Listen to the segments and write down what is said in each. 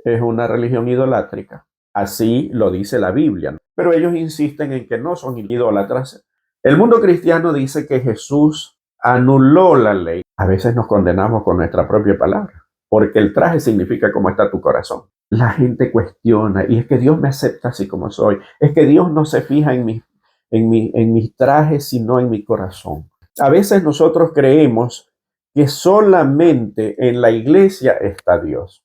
es una religión idolátrica. Así lo dice la Biblia, ¿no? Pero ellos insisten en que no son idólatras. El mundo cristiano dice que Jesús anuló la ley. A veces nos condenamos con nuestra propia palabra, porque el traje significa cómo está tu corazón. La gente cuestiona, y es que Dios me acepta así como soy. Es que Dios no se fija en mis trajes, sino en mi corazón. A veces nosotros creemos que solamente en la iglesia está Dios.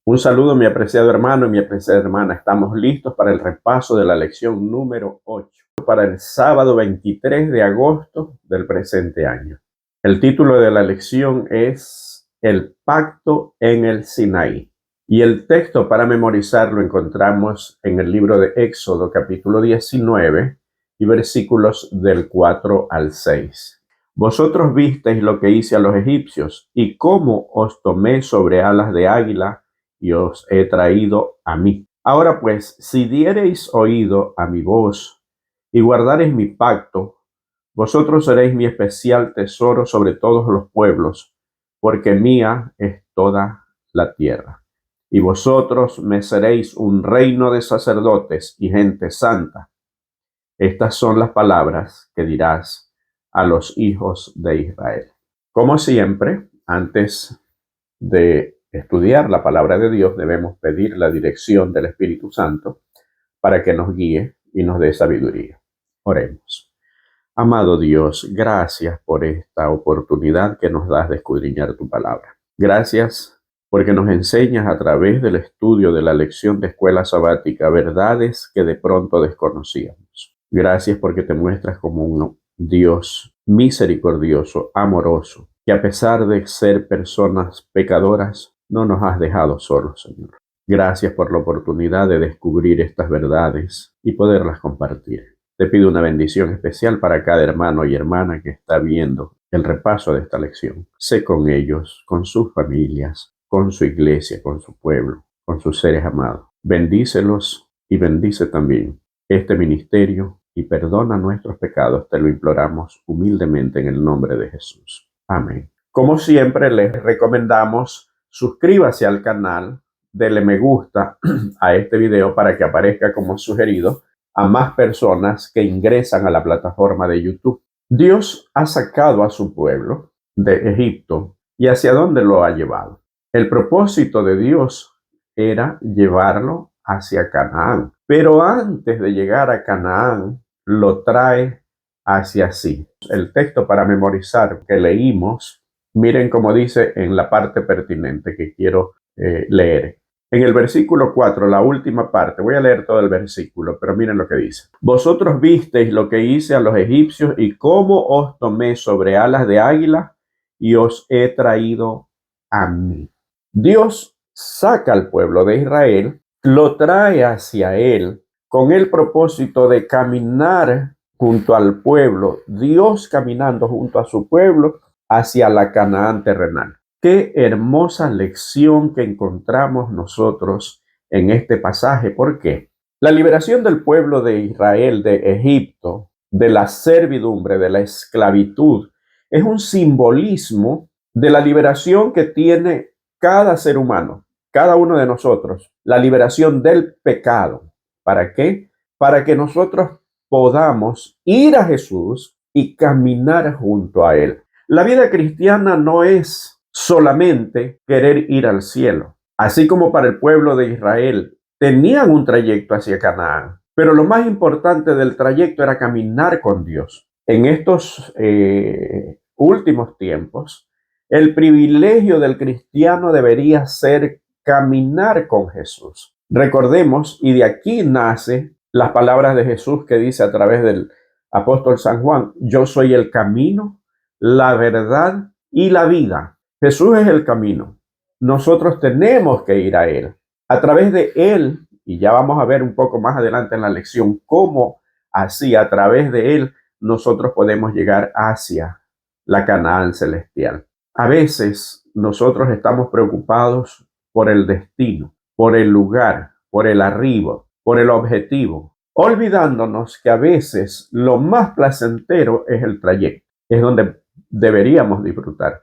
Un saludo, mi apreciado hermano y mi apreciada hermana. Estamos listos para el repaso de la lección número 8, para el sábado 23 de agosto del presente año. El título de la lección es El pacto en el Sinaí. Y el texto para memorizar lo encontramos en el libro de Éxodo, capítulo 19, y versículos del 4 al 6. Vosotros visteis lo que hice a los egipcios, y cómo os tomé sobre alas de águila, y os he traído a mí. Ahora pues, si diereis oído a mi voz, y guardareis mi pacto, vosotros seréis mi especial tesoro sobre todos los pueblos, porque mía es toda la tierra. Y vosotros me seréis un reino de sacerdotes y gente santa. Estas son las palabras que dirás a los hijos de Israel. Como siempre, antes de estudiar la palabra de Dios, debemos pedir la dirección del Espíritu Santo para que nos guíe y nos dé sabiduría. Oremos. Amado Dios, gracias por esta oportunidad que nos das de escudriñar tu palabra. Gracias porque nos enseñas a través del estudio de la lección de escuela sabática verdades que de pronto desconocíamos. Gracias porque te muestras como un Dios misericordioso, amoroso, que a pesar de ser personas pecadoras, no nos has dejado solos, Señor. Gracias por la oportunidad de descubrir estas verdades y poderlas compartir. Te pido una bendición especial para cada hermano y hermana que está viendo el repaso de esta lección. Sé con ellos, con sus familias, con su iglesia, con su pueblo, con sus seres amados. Bendícelos y bendice también este ministerio y perdona nuestros pecados. Te lo imploramos humildemente en el nombre de Jesús. Amén. Como siempre, les recomendamos suscríbase al canal, dele me gusta a este video para que aparezca como sugerido a más personas que ingresan a la plataforma de YouTube. Dios ha sacado a su pueblo de Egipto y ¿hacia dónde lo ha llevado? El propósito de Dios era llevarlo hacia Canaán, pero antes de llegar a Canaán lo trae hacia sí. El texto para memorizar que leímos, miren cómo dice en la parte pertinente que quiero leer. En el versículo 4, la última parte, voy a leer todo el versículo, pero miren lo que dice. Vosotros visteis lo que hice a los egipcios y cómo os tomé sobre alas de águila y os he traído a mí. Dios saca al pueblo de Israel, lo trae hacia él con el propósito de caminar junto al pueblo, Dios caminando junto a su pueblo hacia la Canaán terrenal. Qué hermosa lección que encontramos nosotros en este pasaje. ¿Por qué? La liberación del pueblo de Israel de Egipto, de la servidumbre, de la esclavitud, es un simbolismo de la liberación que tiene cada ser humano, cada uno de nosotros, la liberación del pecado. ¿Para qué? Para que nosotros podamos ir a Jesús y caminar junto a Él. La vida cristiana no es solamente querer ir al cielo. Así como para el pueblo de Israel tenían un trayecto hacia Canaán, pero lo más importante del trayecto era caminar con Dios. En estos últimos tiempos, el privilegio del cristiano debería ser caminar con Jesús. Recordemos, y de aquí nace las palabras de Jesús que dice a través del apóstol San Juan: yo soy el camino, la verdad y la vida. Jesús es el camino. Nosotros tenemos que ir a Él. A través de Él, y ya vamos a ver un poco más adelante en la lección cómo así a través de Él nosotros podemos llegar hacia la Canaán celestial. A veces nosotros estamos preocupados por el destino, por el lugar, por el arribo, por el objetivo, olvidándonos que a veces lo más placentero es el trayecto, es donde deberíamos disfrutar.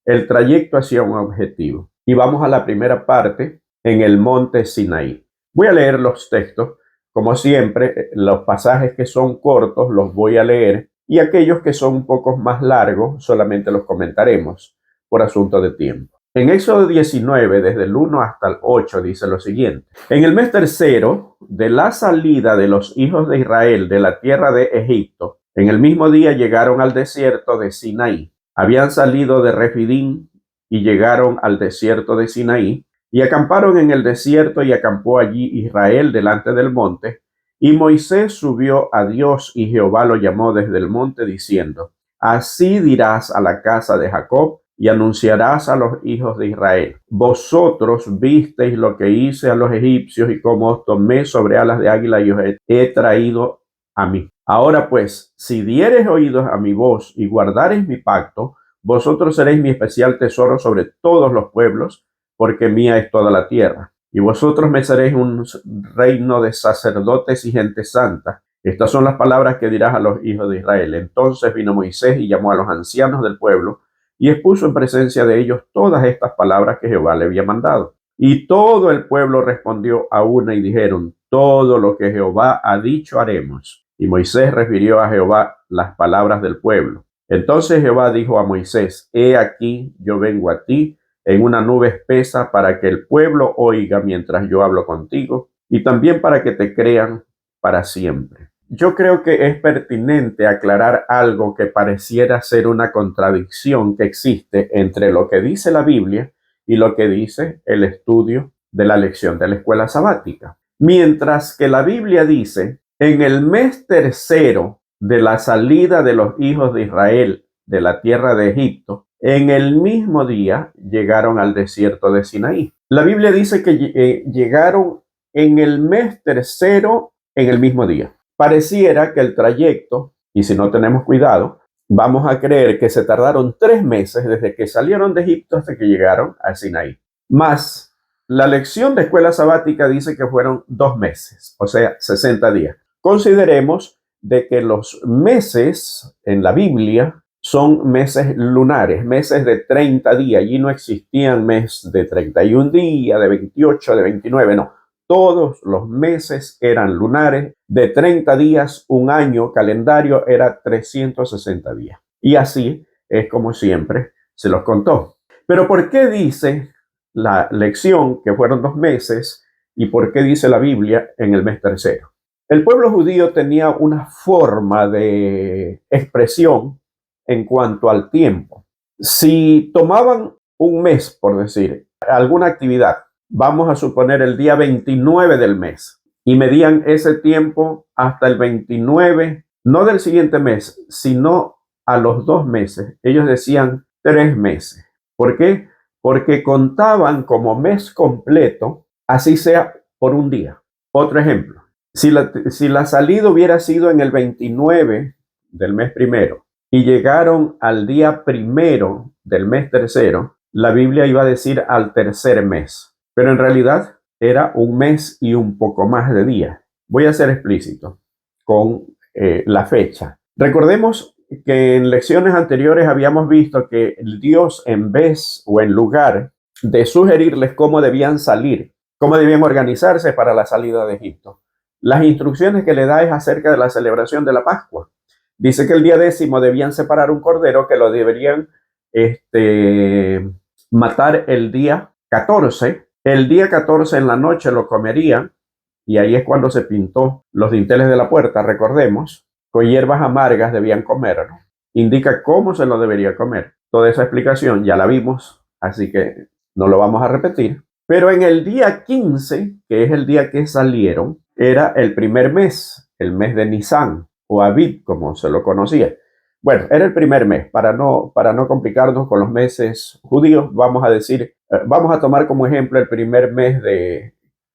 El trayecto hacia un objetivo. y vamos a la primera parte en el monte Sinaí. Voy a leer los textos. Como siempre, los pasajes que son cortos los voy a leer y aquellos que son un poco más largos solamente los comentaremos por asunto de tiempo. En Éxodo 19, desde el 1 hasta el 8, dice lo siguiente. En el mes tercero de la salida de los hijos de Israel de la tierra de Egipto, en el mismo día llegaron al desierto de Sinaí. Habían salido de Refidim y llegaron al desierto de Sinaí y acamparon en el desierto, y acampó allí Israel delante del monte. Y Moisés subió a Dios, y Jehová lo llamó desde el monte diciendo: así dirás a la casa de Jacob y anunciarás a los hijos de Israel: vosotros visteis lo que hice a los egipcios y cómo os tomé sobre alas de águila y os he traído a mí. Ahora pues, si diereis oídos a mi voz y guardareis mi pacto, vosotros seréis mi especial tesoro sobre todos los pueblos, porque mía es toda la tierra. Y vosotros me seréis un reino de sacerdotes y gente santa. Estas son las palabras que dirás a los hijos de Israel. Entonces vino Moisés y llamó a los ancianos del pueblo y expuso en presencia de ellos todas estas palabras que Jehová le había mandado. Y todo el pueblo respondió a una y dijeron: todo lo que Jehová ha dicho haremos. Y Moisés refirió a Jehová las palabras del pueblo. Entonces Jehová dijo a Moisés: he aquí, yo vengo a ti en una nube espesa, para que el pueblo oiga mientras yo hablo contigo, y también para que te crean para siempre. Yo creo que es pertinente aclarar algo que pareciera ser una contradicción que existe entre lo que dice la Biblia y lo que dice el estudio de la lección de la escuela sabática. Mientras que la Biblia dice: en el mes tercero de la salida de los hijos de Israel de la tierra de Egipto, en el mismo día llegaron al desierto de Sinaí. La Biblia dice que llegaron en el mes tercero en el mismo día. Pareciera que el trayecto, y si no tenemos cuidado, vamos a creer que se tardaron 3 meses desde que salieron de Egipto hasta que llegaron a Sinaí. Más, la lección de escuela sabática dice que fueron 2 meses, o sea, 60 días. Consideremos de que los meses en la Biblia son meses lunares, meses de 30 días. Allí no existían meses de 31 días, de 28, de 29, no. Todos los meses eran lunares, de 30 días, un año calendario era 360 días. Y así es como siempre se los contó. Pero ¿por qué dice la lección que fueron 2 meses y por qué dice la Biblia en el mes tercero? El pueblo judío tenía una forma de expresión en cuanto al tiempo. Si tomaban un mes, por decir, alguna actividad, vamos a suponer el día 29 del mes, y medían ese tiempo hasta el 29, no del siguiente mes, sino a los 2 meses. Ellos decían 3 meses. ¿Por qué? Porque contaban como mes completo, así sea por un día. Otro ejemplo, si la salida hubiera sido en el 29 del mes primero y llegaron al día primero del mes tercero, la Biblia iba a decir al tercer mes, pero en realidad era un mes y un poco más de días. Voy a ser explícito con la fecha. Recordemos que en lecciones anteriores habíamos visto que Dios, en vez o en lugar de sugerirles cómo debían salir, cómo debían organizarse para la salida de Egipto, las instrucciones que le da es acerca de la celebración de la Pascua. Dice que el día 10 debían separar un cordero, que lo deberían matar el día 14. El día 14 en la noche lo comerían, y ahí es cuando se pintó los dinteles de la puerta, recordemos. Con hierbas amargas debían comerlo. Indica cómo se lo debería comer. Toda esa explicación ya la vimos, así que no lo vamos a repetir. Pero en el día 15, que es el día que salieron, era el primer mes, el mes de Nisan, o Abib, como se lo conocía. Bueno, era el primer mes. Para no complicarnos con los meses judíos, vamos a tomar como ejemplo el primer mes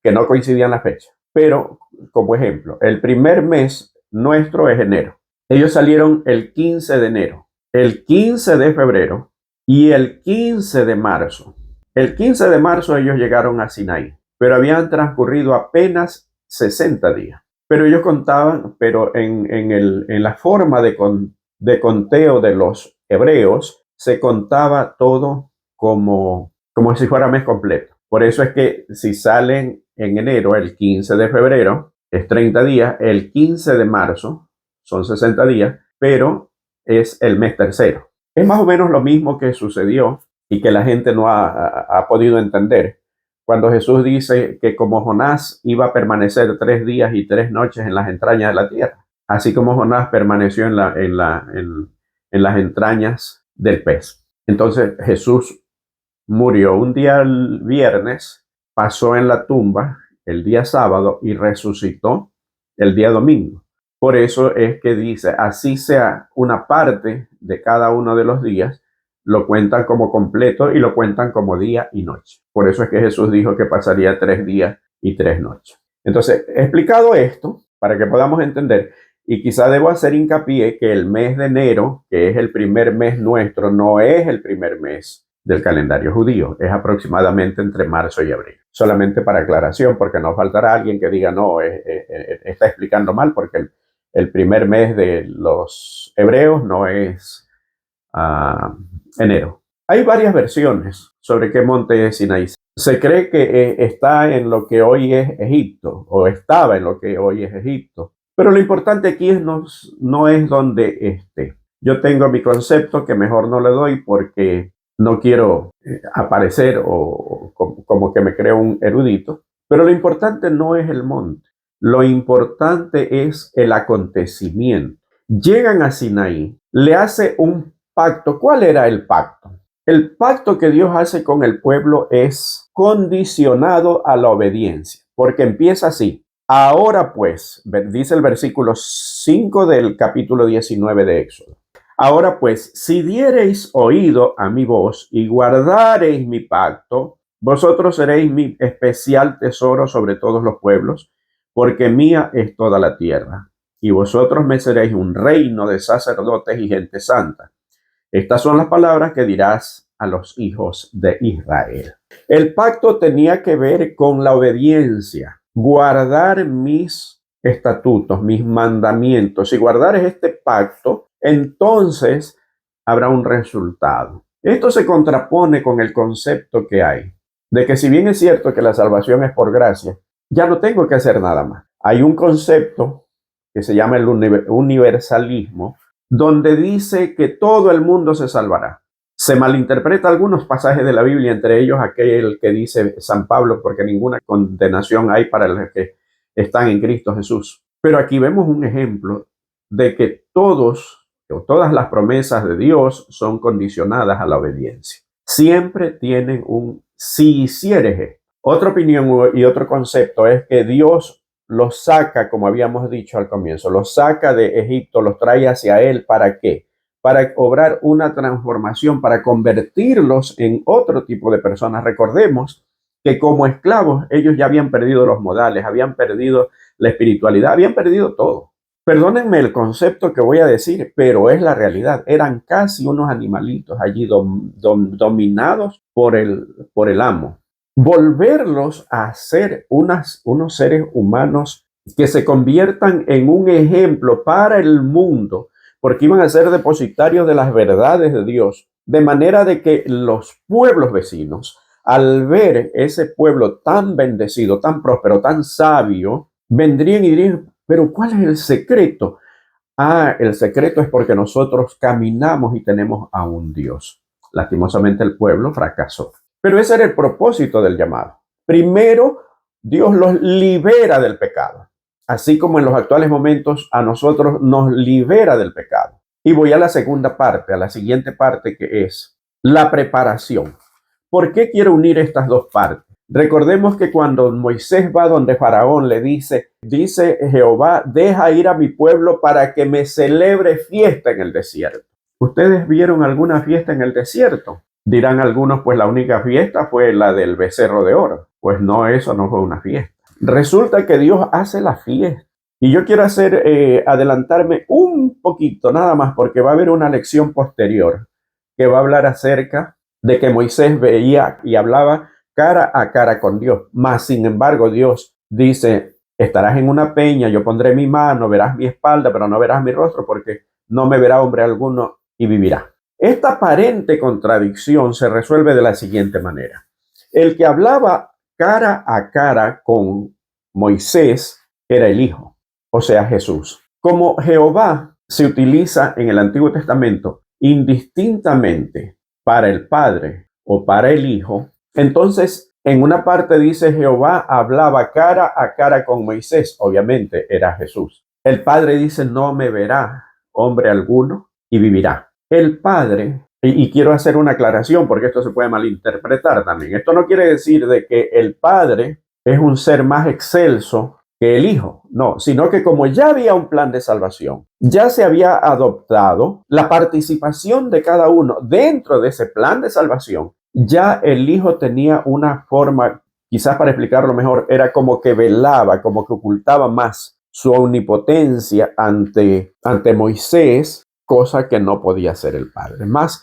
que no coincidían las fechas. Pero, como ejemplo, el primer mes nuestro es enero. Ellos salieron el 15 de enero, el 15 de febrero y el 15 de marzo. El 15 de marzo ellos llegaron a Sinaí, pero habían transcurrido apenas 60 días. Pero ellos contaban, pero en la forma de conteo de los hebreos, se contaba todo como como si fuera mes completo. Por eso es que si salen en enero, el 15 de febrero, es 30 días, el 15 de marzo son 60 días, pero es el mes tercero. Es más o menos lo mismo que sucedió y que la gente no ha podido entender. Cuando Jesús dice que como Jonás iba a permanecer 3 días y 3 noches en las entrañas de la tierra, así como Jonás permaneció en las entrañas del pez. Entonces Jesús murió un día el viernes, pasó en la tumba el día sábado y resucitó el día domingo. Por eso es que dice, así sea una parte de cada uno de los días, lo cuentan como completo y lo cuentan como día y noche. Por eso es que Jesús dijo que pasaría 3 días y 3 noches. Entonces, he explicado esto para que podamos entender, y quizá debo hacer hincapié que el mes de enero, que es el primer mes nuestro, no es el primer mes del calendario judío, es aproximadamente entre marzo y abril. Solamente para aclaración, porque no faltará alguien que diga, no, está explicando mal, porque el primer mes de los hebreos no es enero. Hay varias versiones sobre qué monte es Sinaí. Se cree que está en lo que hoy es Egipto, o estaba en lo que hoy es Egipto. Pero lo importante aquí no es donde esté. Yo tengo mi concepto que mejor no le doy porque no quiero aparecer o como que me creo un erudito. Pero lo importante no es el monte. Lo importante es el acontecimiento. Llegan a Sinaí, le hace un pacto. ¿Cuál era el pacto? El pacto que Dios hace con el pueblo es condicionado a la obediencia, porque empieza así. Ahora pues, dice el versículo 5 del capítulo 19 de Éxodo. Ahora pues, si diereis oído a mi voz y guardareis mi pacto, vosotros seréis mi especial tesoro sobre todos los pueblos, porque mía es toda la tierra. Y vosotros me seréis un reino de sacerdotes y gente santa. Estas son las palabras que dirás a los hijos de Israel. El pacto tenía que ver con la obediencia, guardar mis estatutos, mis mandamientos. Si guardares este pacto, entonces habrá un resultado. Esto se contrapone con el concepto que hay de que si bien es cierto que la salvación es por gracia, ya no tengo que hacer nada más. Hay un concepto que se llama el universalismo, donde dice que todo el mundo se salvará. Se malinterpreta algunos pasajes de la Biblia, entre ellos aquel que dice San Pablo, porque ninguna condenación hay para los que están en Cristo Jesús. Pero aquí vemos un ejemplo de que todas las promesas de Dios son condicionadas a la obediencia. Siempre tienen un si hicieres esto. Otra opinión y otro concepto es que Dios los saca, como habíamos dicho al comienzo, los saca de Egipto, los trae hacia él. ¿Para qué? Para obrar una transformación, para convertirlos en otro tipo de personas. Recordemos que como esclavos ellos ya habían perdido los modales, habían perdido la espiritualidad, habían perdido todo. Perdónenme el concepto que voy a decir, pero es la realidad. Eran casi unos animalitos allí dominados por el amo. Volverlos a ser unos seres humanos que se conviertan en un ejemplo para el mundo, porque iban a ser depositarios de las verdades de Dios, de manera de que los pueblos vecinos, al ver ese pueblo tan bendecido, tan próspero, tan sabio, vendrían y dirían, pero ¿cuál es el secreto? El secreto es porque nosotros caminamos y tenemos a un Dios. Lastimosamente el pueblo fracasó. Pero ese era el propósito del llamado. Primero, Dios los libera del pecado, así como en los actuales momentos a nosotros nos libera del pecado. Y voy a la segunda parte, a la siguiente parte, que es la preparación. ¿Por qué quiero unir estas dos partes? Recordemos que cuando Moisés va donde Faraón le dice Jehová, deja ir a mi pueblo para que me celebre fiesta en el desierto. ¿Ustedes vieron alguna fiesta en el desierto? Dirán algunos, pues la única fiesta fue la del becerro de oro. Pues no, eso no fue una fiesta. Resulta que Dios hace la fiesta. Y yo quiero adelantarme un poquito nada más, porque va a haber una lección posterior que va a hablar acerca de que Moisés veía y hablaba cara a cara con Dios. Mas, sin embargo, Dios dice, estarás en una peña, yo pondré mi mano, verás mi espalda, pero no verás mi rostro, porque no me verá hombre alguno y vivirá. Esta aparente contradicción se resuelve de la siguiente manera. El que hablaba cara a cara con Moisés era el Hijo, o sea, Jesús. Como Jehová se utiliza en el Antiguo Testamento indistintamente para el Padre o para el Hijo, entonces en una parte dice Jehová hablaba cara a cara con Moisés, obviamente era Jesús. El Padre dice no me verá hombre alguno y vivirá. El Padre, y quiero hacer una aclaración porque esto se puede malinterpretar también, esto no quiere decir de que el Padre es un ser más excelso que el Hijo, no, sino que como ya había un plan de salvación, ya se había adoptado la participación de cada uno dentro de ese plan de salvación, ya el Hijo tenía una forma, quizás para explicarlo mejor, era como que velaba, como que ocultaba más su omnipotencia ante Moisés, cosa que no podía hacer el Padre. Más,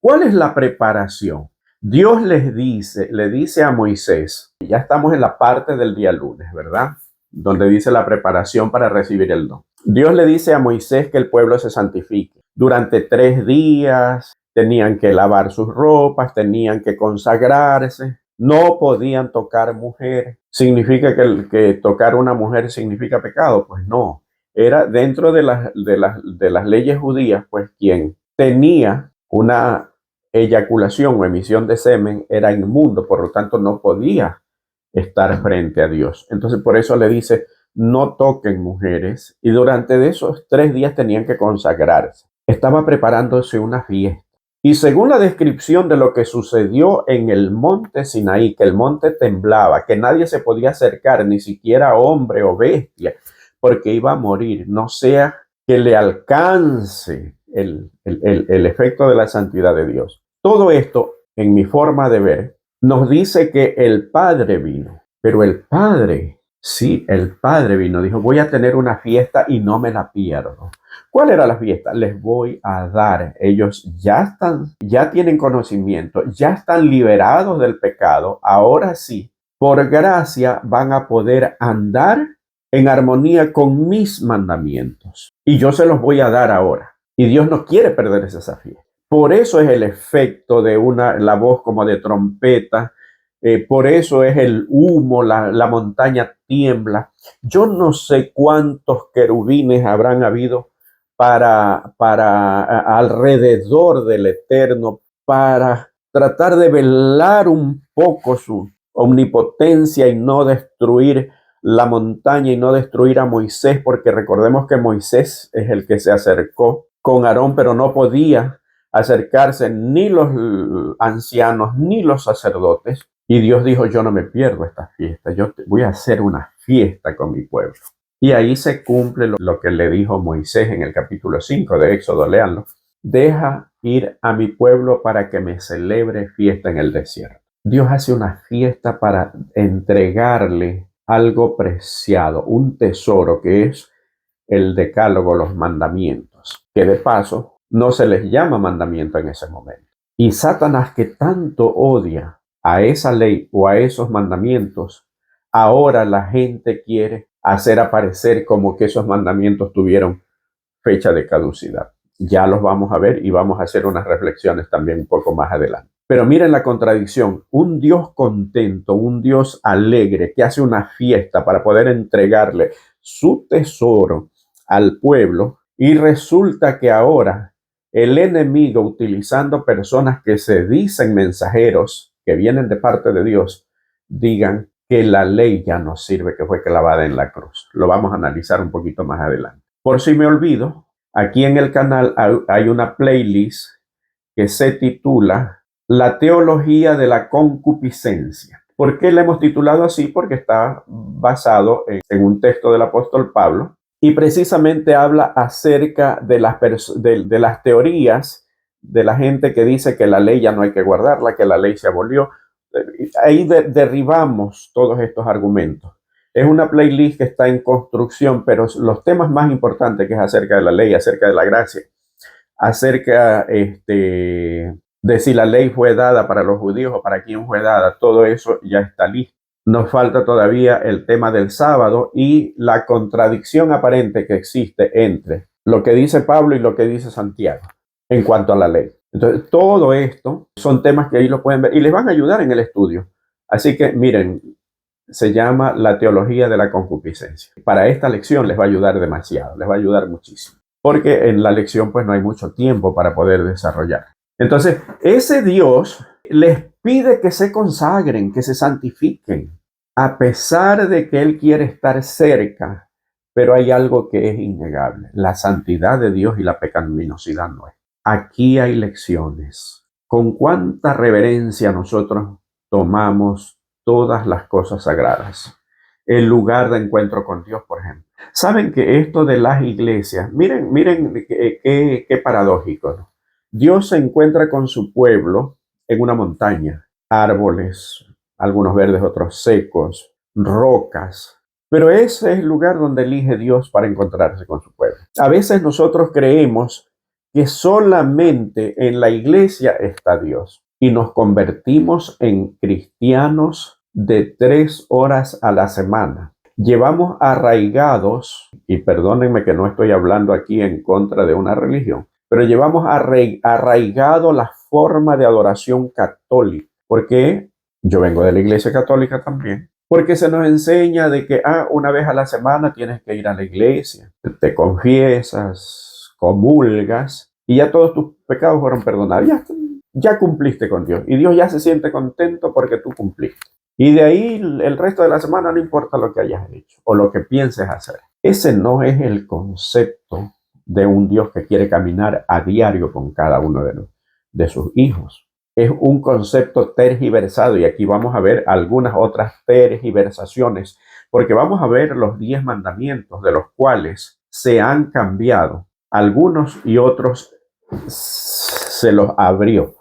¿cuál es la preparación? Dios le dice a Moisés, ya estamos en la parte del día lunes, ¿verdad? Donde dice la preparación para recibir el don. Dios le dice a Moisés que el pueblo se santifique. Durante 3 días tenían que lavar sus ropas, tenían que consagrarse, no podían tocar mujer. ¿Significa que tocar una mujer significa pecado? Pues no. Era dentro de las leyes judías, pues quien tenía una eyaculación o emisión de semen era inmundo, por lo tanto no podía estar frente a Dios. Entonces por eso le dice, no toquen mujeres, y durante esos 3 días tenían que consagrarse. Estaba preparándose una fiesta. Y según la descripción de lo que sucedió en el monte Sinaí, que el monte temblaba, que nadie se podía acercar, ni siquiera hombre o bestia, porque iba a morir, no sea que le alcance el efecto de la santidad de Dios. Todo esto, en mi forma de ver, nos dice que el Padre vino, pero el Padre, sí, el Padre vino, dijo, voy a tener una fiesta y no me la pierdo. ¿Cuál era la fiesta? Les voy a dar. Ellos ya tienen conocimiento, ya están liberados del pecado. Ahora sí, por gracia van a poder andar en armonía con mis mandamientos. Y yo se los voy a dar ahora. Y Dios no quiere perderse esa fiesta. Por eso es el efecto de la voz como de trompeta. Por eso es el humo, la montaña tiembla. Yo no sé cuántos querubines habrán habido para alrededor del Eterno, para tratar de velar un poco su omnipotencia y no destruir la montaña y no destruir a Moisés, porque recordemos que Moisés es el que se acercó con Aarón, pero no podía acercarse ni los ancianos ni los sacerdotes. Y Dios dijo, yo no me pierdo esta fiesta, yo voy a hacer una fiesta con mi pueblo. Y ahí se cumple lo que le dijo Moisés en el capítulo 5 de Éxodo, léanlo. Deja ir a mi pueblo para que me celebre fiesta en el desierto. Dios hace una fiesta para entregarle algo preciado, un tesoro que es el decálogo, los mandamientos, que de paso no se les llama mandamiento en ese momento. Y Satanás, que tanto odia a esa ley o a esos mandamientos, ahora la gente quiere hacer aparecer como que esos mandamientos tuvieron fecha de caducidad. Ya los vamos a ver y vamos a hacer unas reflexiones también un poco más adelante. Pero miren la contradicción, un Dios contento, un Dios alegre que hace una fiesta para poder entregarle su tesoro al pueblo, y resulta que ahora el enemigo, utilizando personas que se dicen mensajeros, que vienen de parte de Dios, digan que la ley ya no sirve, que fue clavada en la cruz. Lo vamos a analizar un poquito más adelante. Por si me olvido, aquí en el canal hay una playlist que se titula La teología de la concupiscencia. ¿Por qué la hemos titulado así? Porque está basado en un texto del apóstol Pablo y precisamente habla acerca de las teorías de la gente que dice que la ley ya no hay que guardarla, que la ley se abolió. Ahí derribamos todos estos argumentos. Es una playlist que está en construcción, pero los temas más importantes, que es acerca de la ley, acerca de la gracia, acerca de si la ley fue dada para los judíos o para quién fue dada, todo eso ya está listo. Nos falta todavía el tema del sábado y la contradicción aparente que existe entre lo que dice Pablo y lo que dice Santiago en cuanto a la ley. Entonces, todo esto son temas que ahí lo pueden ver y les van a ayudar en el estudio. Así que miren, se llama la teología de la concupiscencia. Para esta lección les va a ayudar demasiado, les va a ayudar muchísimo, porque en la lección pues no hay mucho tiempo para poder desarrollar. Entonces, ese Dios les pide que se consagren, que se santifiquen, a pesar de que Él quiere estar cerca, pero hay algo que es innegable, la santidad de Dios y la pecaminosidad no es. Aquí hay lecciones. Con cuánta reverencia nosotros tomamos todas las cosas sagradas. El lugar de encuentro con Dios, por ejemplo. Saben que esto de las iglesias, miren qué paradójico, ¿no? Dios se encuentra con su pueblo en una montaña, árboles, algunos verdes, otros secos, rocas. Pero ese es el lugar donde elige Dios para encontrarse con su pueblo. A veces nosotros creemos que solamente en la iglesia está Dios y nos convertimos en cristianos de 3 horas a la semana. Llevamos arraigados, y perdónenme que no estoy hablando aquí en contra de una religión, pero llevamos arraigado la forma de adoración católica, porque yo vengo de la iglesia católica también, porque se nos enseña de que una vez a la semana tienes que ir a la iglesia, te confiesas, comulgas y ya todos tus pecados fueron perdonados. Ya cumpliste con Dios y Dios ya se siente contento porque tú cumpliste. Y de ahí el resto de la semana no importa lo que hayas hecho o lo que pienses hacer. Ese no es el concepto de un Dios que quiere caminar a diario con cada uno de sus hijos. Es un concepto tergiversado y aquí vamos a ver algunas otras tergiversaciones, porque vamos a ver los 10 mandamientos de los cuales se han cambiado. Algunos y otros se los abrió.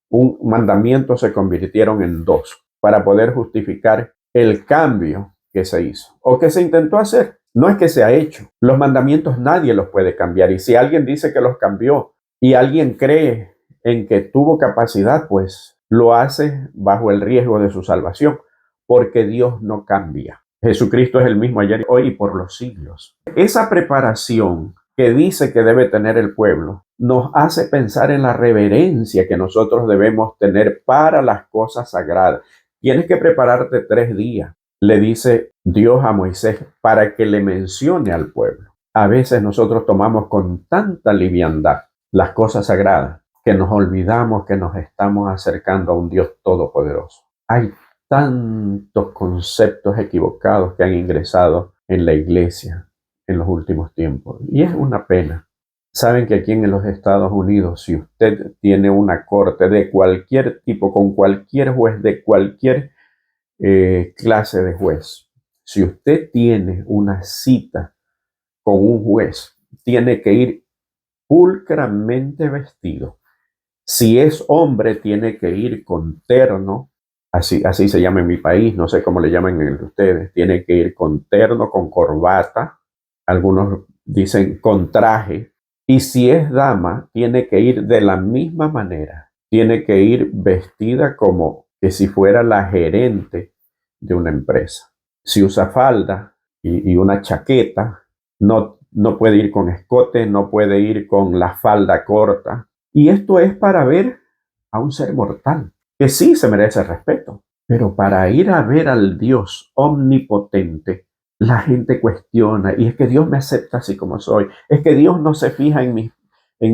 Un mandamiento se convirtieron en 2 para poder justificar el cambio que se hizo o que se intentó hacer. No es que se ha hecho. Los mandamientos nadie los puede cambiar. Y si alguien dice que los cambió y alguien cree en que tuvo capacidad, pues lo hace bajo el riesgo de su salvación, porque Dios no cambia. Jesucristo es el mismo ayer, hoy y por los siglos. Esa preparación que dice que debe tener el pueblo nos hace pensar en la reverencia que nosotros debemos tener para las cosas sagradas. Tienes que prepararte 3 días, le dice Dios a Moisés, para que le mencione al pueblo. A veces nosotros tomamos con tanta liviandad las cosas sagradas que nos olvidamos que nos estamos acercando a un Dios todopoderoso. Hay tantos conceptos equivocados que han ingresado en la iglesia en los últimos tiempos y es una pena. Saben que aquí en los Estados Unidos, si usted tiene una corte de cualquier tipo, con cualquier juez, de cualquier clase de juez, si usted tiene una cita con un juez, tiene que ir pulcramente vestido. Si es hombre, tiene que ir con terno, así se llama en mi país, no sé cómo le llaman en el de ustedes, tiene que ir con terno, con corbata, algunos dicen con traje, y si es dama, tiene que ir de la misma manera, tiene que ir vestida como que si fuera la gerente de una empresa. Si usa falda y una chaqueta, no puede ir con escote, no puede ir con la falda corta. Y esto es para ver a un ser mortal, que sí se merece respeto, pero para ir a ver al Dios omnipotente, la gente cuestiona, y es que Dios me acepta así como soy, es que Dios no se fija en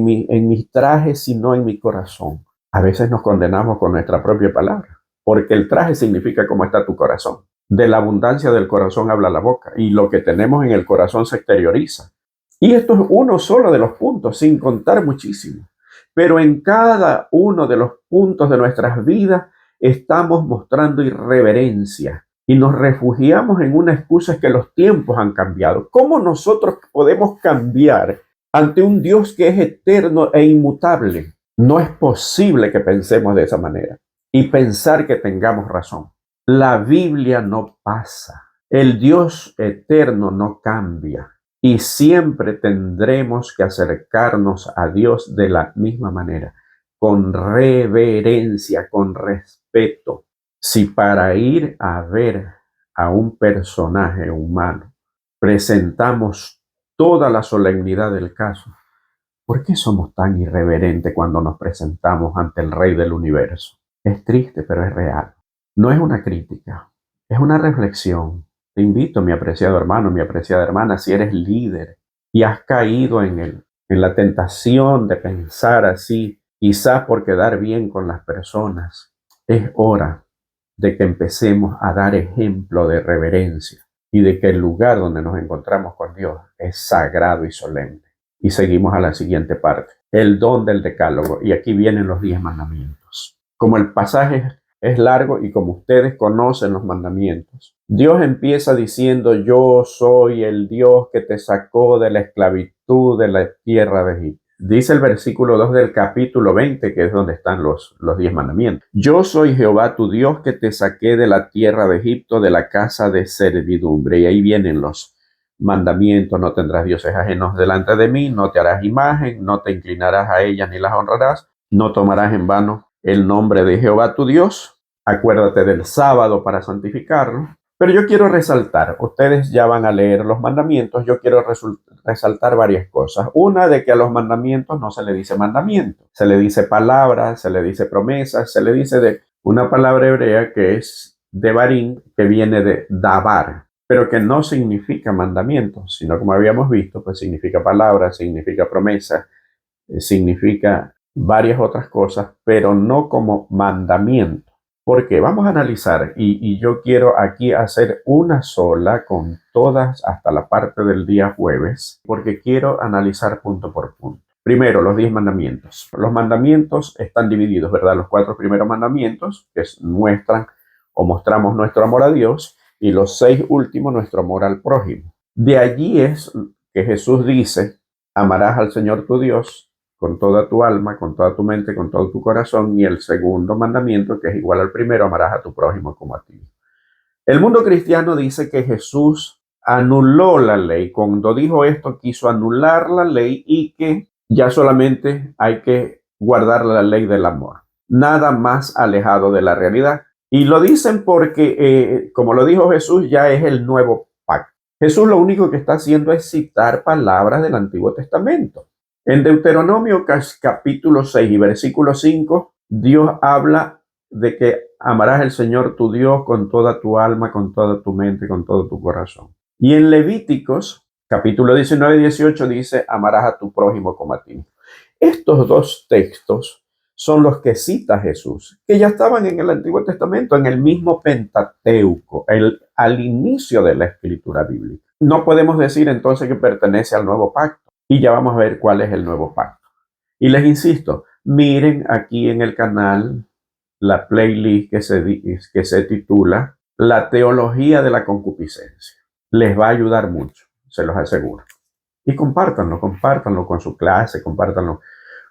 mis trajes, sino en mi corazón. A veces nos condenamos con nuestra propia palabra, porque el traje significa cómo está tu corazón. De la abundancia del corazón habla la boca, y lo que tenemos en el corazón se exterioriza. Y esto es uno solo de los puntos, sin contar muchísimo. Pero en cada uno de los puntos de nuestras vidas estamos mostrando irreverencia y nos refugiamos en una excusa, es que los tiempos han cambiado. ¿Cómo nosotros podemos cambiar ante un Dios que es eterno e inmutable? No es posible que pensemos de esa manera y pensar que tengamos razón. La Biblia no pasa. El Dios eterno no cambia. Y siempre tendremos que acercarnos a Dios de la misma manera, con reverencia, con respeto. Si para ir a ver a un personaje humano presentamos toda la solemnidad del caso, ¿Por qué somos tan irreverentes cuando nos presentamos ante el Rey del Universo? Es triste, pero es real. No es una crítica, es una reflexión. Te invito, mi apreciado hermano, mi apreciada hermana, si eres líder y has caído en la tentación de pensar así, quizás por quedar bien con las personas, es hora de que empecemos a dar ejemplo de reverencia y de que el lugar donde nos encontramos con Dios es sagrado y solemne. Y seguimos a la siguiente parte, el don del decálogo. Y aquí vienen los 10 mandamientos. Como el pasaje es largo y como ustedes conocen los mandamientos, Dios empieza diciendo: yo soy el Dios que te sacó de la esclavitud de la tierra de Egipto. Dice el versículo 2 del capítulo 20, que es donde están los 10 mandamientos. Yo soy Jehová tu Dios que te saqué de la tierra de Egipto, de la casa de servidumbre. Y ahí vienen los mandamientos: no tendrás dioses ajenos delante de mí, no te harás imagen, no te inclinarás a ellas ni las honrarás, no tomarás en vano el nombre de Jehová tu Dios, acuérdate del sábado para santificarlo. Pero yo quiero resaltar, ustedes ya van a leer los mandamientos, yo quiero resaltar varias cosas. Una, de que a los mandamientos no se le dice mandamiento, se le dice palabra, se le dice promesa, se le dice de una palabra hebrea que es devarim, que viene de davar, pero que no significa mandamiento, sino, como habíamos visto, pues significa palabra, significa promesa, significa varias otras cosas, pero no como mandamiento. Porque vamos a analizar, y yo quiero aquí hacer una sola con todas hasta la parte del día jueves, porque quiero analizar punto por punto. Primero, los 10 mandamientos. Los mandamientos están divididos, ¿verdad? Los 4 primeros mandamientos, que muestran o mostramos nuestro amor a Dios, y los 6 últimos, nuestro amor al prójimo. De allí es que Jesús dice: amarás al Señor tu Dios con toda tu alma, con toda tu mente, con todo tu corazón. Y el segundo mandamiento, que es igual al primero: amarás a tu prójimo como a ti. El mundo cristiano dice que Jesús anuló la ley. Cuando dijo esto, quiso anular la ley y que ya solamente hay que guardar la ley del amor. Nada más alejado de la realidad. Y lo dicen porque, como lo dijo Jesús, ya es el nuevo pacto. Jesús lo único que está haciendo es citar palabras del Antiguo Testamento. En Deuteronomio capítulo 6 y versículo 5, Dios habla de que amarás al Señor tu Dios con toda tu alma, con toda tu mente, con todo tu corazón. Y en Levíticos capítulo 19 y 18 dice: amarás a tu prójimo como a ti. Estos dos textos son los que cita Jesús, que ya estaban en el Antiguo Testamento, en el mismo Pentateuco, al inicio de la escritura bíblica. No podemos decir entonces que pertenece al nuevo pacto. Y ya vamos a ver cuál es el nuevo pacto. Y les insisto, miren aquí en el canal la playlist que se titula La teología de la concupiscencia. Les va a ayudar mucho, se los aseguro. Y compártanlo con su clase, compártanlo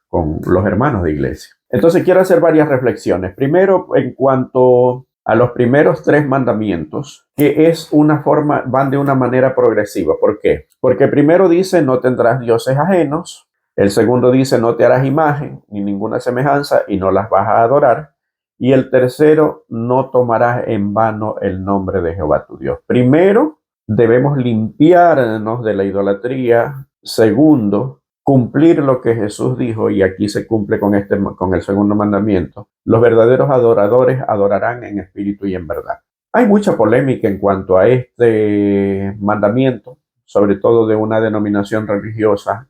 con los hermanos de iglesia. Entonces quiero hacer varias reflexiones. Primero, en cuanto a los primeros 3 mandamientos, que es una forma, van de una manera progresiva. ¿Por qué? Porque primero dice: no tendrás dioses ajenos. El segundo dice: no te harás imagen ni ninguna semejanza y no las vas a adorar. Y el tercero: no tomarás en vano el nombre de Jehová tu Dios. Primero, debemos limpiarnos de la idolatría. Segundo, cumplir lo que Jesús dijo, y aquí se cumple con el segundo mandamiento: los verdaderos adoradores adorarán en espíritu y en verdad. Hay mucha polémica en cuanto a este mandamiento, sobre todo de una denominación religiosa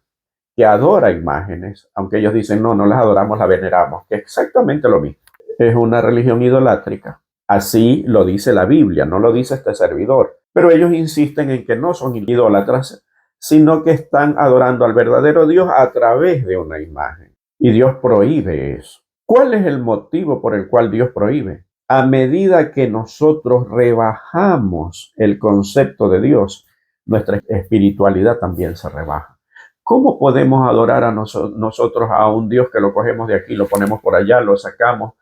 que adora imágenes, aunque ellos dicen: no, no las adoramos, las veneramos, que es exactamente lo mismo. Es una religión idolátrica. Así lo dice la Biblia, no lo dice este servidor. Pero ellos insisten en que no son idólatras, sino que están adorando al verdadero Dios a través de una imagen. Y Dios prohíbe eso. ¿Cuál es el motivo por el cual Dios prohíbe? A medida que nosotros rebajamos el concepto de Dios, nuestra espiritualidad también se rebaja. ¿Cómo podemos adorar a nosotros a un Dios que lo cogemos de aquí, lo ponemos por allá, lo sacamos?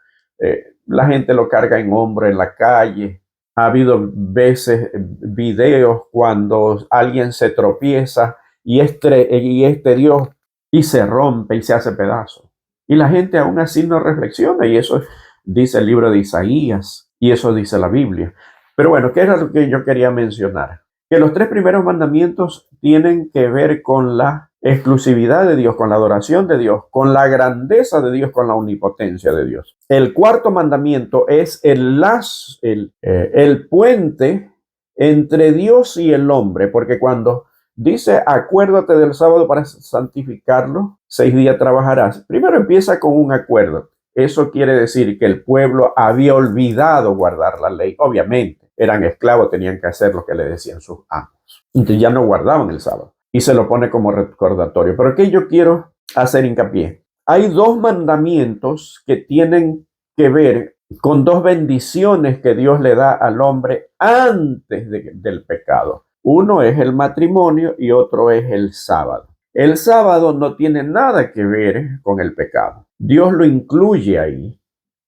La gente lo carga en hombro en la calle. Ha habido veces videos cuando alguien se tropieza y este Dios y se rompe y se hace pedazo. Y la gente aún así no reflexiona, y eso dice el libro de Isaías y eso dice la Biblia. Pero bueno, ¿qué era lo que yo quería mencionar? Que los 3 primeros mandamientos tienen que ver con la exclusividad de Dios, con la adoración de Dios, con la grandeza de Dios, con la omnipotencia de Dios. El cuarto mandamiento es el puente entre Dios y el hombre, porque cuando dice, acuérdate del sábado para santificarlo, 6 días trabajarás. Primero empieza con un acuerdo. Eso quiere decir que el pueblo había olvidado guardar la ley. Obviamente, eran esclavos, tenían que hacer lo que le decían sus amos. Entonces ya no guardaban el sábado. Y se lo pone como recordatorio. Pero aquí yo quiero hacer hincapié. Hay 2 mandamientos que tienen que ver con 2 bendiciones que Dios le da al hombre antes del pecado. Uno es el matrimonio y otro es el sábado. El sábado no tiene nada que ver con el pecado. Dios lo incluye ahí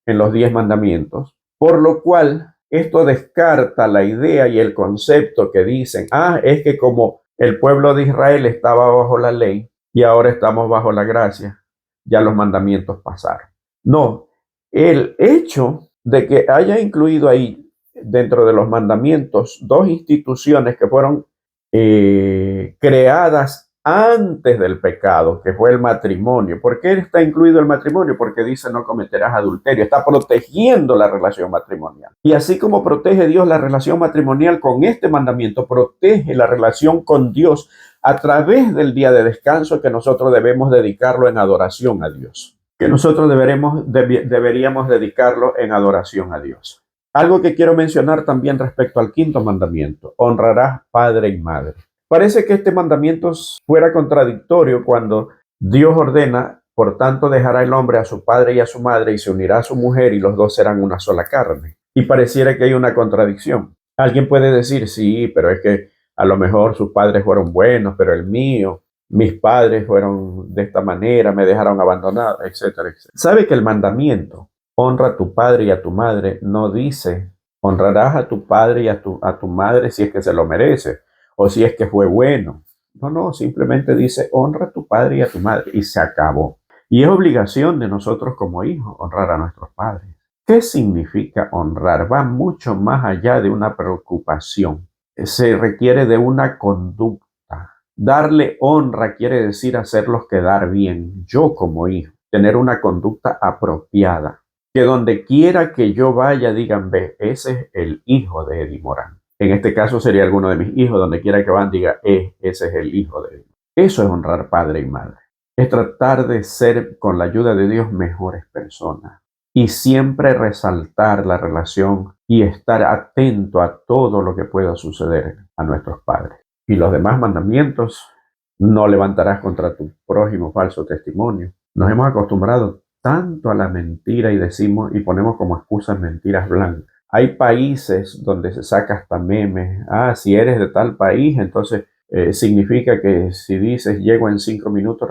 en los 10 mandamientos, por lo cual esto descarta la idea y el concepto que dicen, es que como el pueblo de Israel estaba bajo la ley y ahora estamos bajo la gracia, ya los mandamientos pasaron. No, el hecho de que haya incluido ahí dentro de los mandamientos 2 instituciones que fueron creadas antes del pecado, que fue el matrimonio. ¿Por qué está incluido el matrimonio? Porque dice no cometerás adulterio. Está protegiendo la relación matrimonial. Y así como protege Dios la relación matrimonial con este mandamiento, protege la relación con Dios a través del día de descanso que nosotros debemos dedicarlo en adoración a Dios. Que nosotros deberíamos dedicarlo en adoración a Dios. Algo que quiero mencionar también respecto al 5º mandamiento: honrarás padre y madre. Parece que este mandamiento fuera contradictorio cuando Dios ordena, por tanto dejará el hombre a su padre y a su madre y se unirá a su mujer y los 2 serán una sola carne. Y pareciera que hay una contradicción. Alguien puede decir, sí, pero es que a lo mejor sus padres fueron buenos, pero el mío, mis padres fueron de esta manera, me dejaron abandonado, etcétera, etcétera. ¿Sabe que el mandamiento, honra a tu padre y a tu madre, no dice, honrarás a tu padre y a tu madre si es que se lo merece o si es que fue bueno? No, simplemente dice, honra a tu padre y a tu madre y se acabó. Y es obligación de nosotros como hijos honrar a nuestros padres. ¿Qué significa honrar? Va mucho más allá de una preocupación. Se requiere de una conducta. Darle honra quiere decir hacerlos quedar bien. Yo como hijo, tener una conducta apropiada. Que donde quiera que yo vaya digan, ve, ese es el hijo de Eddie Morán. En este caso sería alguno de mis hijos, donde quiera que van diga, ese es el hijo de Eddie. Eso es honrar padre y madre. Es tratar de ser, con la ayuda de Dios, mejores personas. Y siempre resaltar la relación y estar atento a todo lo que pueda suceder a nuestros padres. Y los demás mandamientos: no levantarás contra tu prójimo falso testimonio. Nos hemos acostumbrado tanto a la mentira y decimos y ponemos como excusas mentiras blancas. Hay países donde se saca hasta memes. Si eres de tal país, entonces significa que si dices llego en 5 minutos,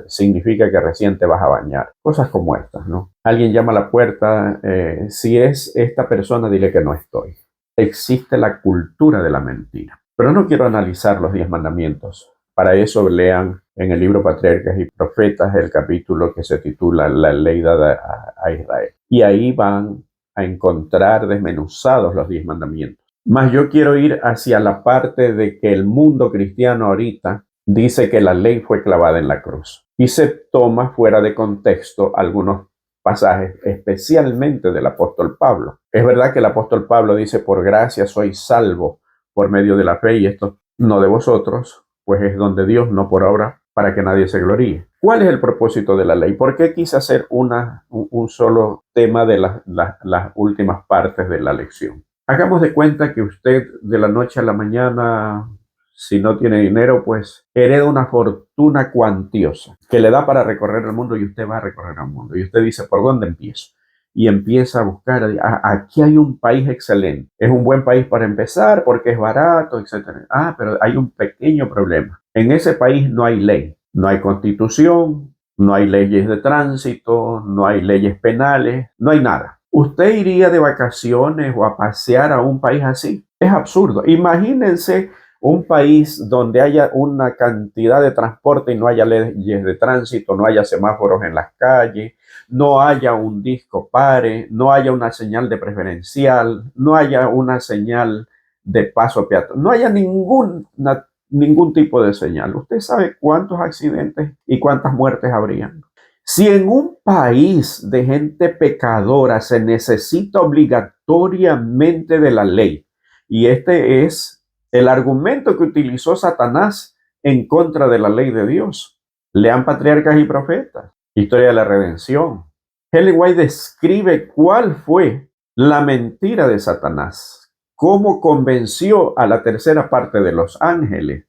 significa que recién te vas a bañar. Cosas como estas, ¿no? Alguien llama a la puerta, si es esta persona, dile que no estoy. Existe la cultura de la mentira. Pero no quiero analizar los 10 mandamientos. Para eso lean en el libro Patriarcas y Profetas el capítulo que se titula La ley dada a Israel. Y ahí van a encontrar desmenuzados los 10 mandamientos. Mas yo quiero ir hacia la parte de que el mundo cristiano ahorita dice que la ley fue clavada en la cruz. Y se toma fuera de contexto algunos pasajes, especialmente del apóstol Pablo. Es verdad que el apóstol Pablo dice, por gracia sois salvos por medio de la fe, y esto no de vosotros, pues es don de Dios, no por obra, para que nadie se gloríe. ¿Cuál es el propósito de la ley? ¿Por qué quise hacer un solo tema de las últimas partes de la lección? Hagamos de cuenta que usted de la noche a la mañana, si no tiene dinero, pues hereda una fortuna cuantiosa que le da para recorrer el mundo, y usted va a recorrer el mundo. Y usted dice, ¿por dónde empiezo? Y empieza a buscar, aquí hay un país excelente. Es un buen país para empezar porque es barato, etc. Pero hay un pequeño problema. En ese país no hay ley, no hay constitución, no hay leyes de tránsito, no hay leyes penales, no hay nada. ¿Usted iría de vacaciones o a pasear a un país así? Es absurdo. Imagínense un país donde haya una cantidad de transporte y no haya leyes de tránsito, no haya semáforos en las calles, no haya un disco pare, no haya una señal de preferencial, no haya una señal de paso peatonal, no haya ninguna ningún tipo de señal. ¿Usted sabe cuántos accidentes y cuántas muertes habrían? Si en un país de gente pecadora se necesita obligatoriamente de la ley, y este es el argumento que utilizó Satanás en contra de la ley de Dios. Lean Patriarcas y Profetas, Historia de la Redención. Ellen White describe cuál fue la mentira de Satanás, cómo convenció a la tercera parte de los ángeles.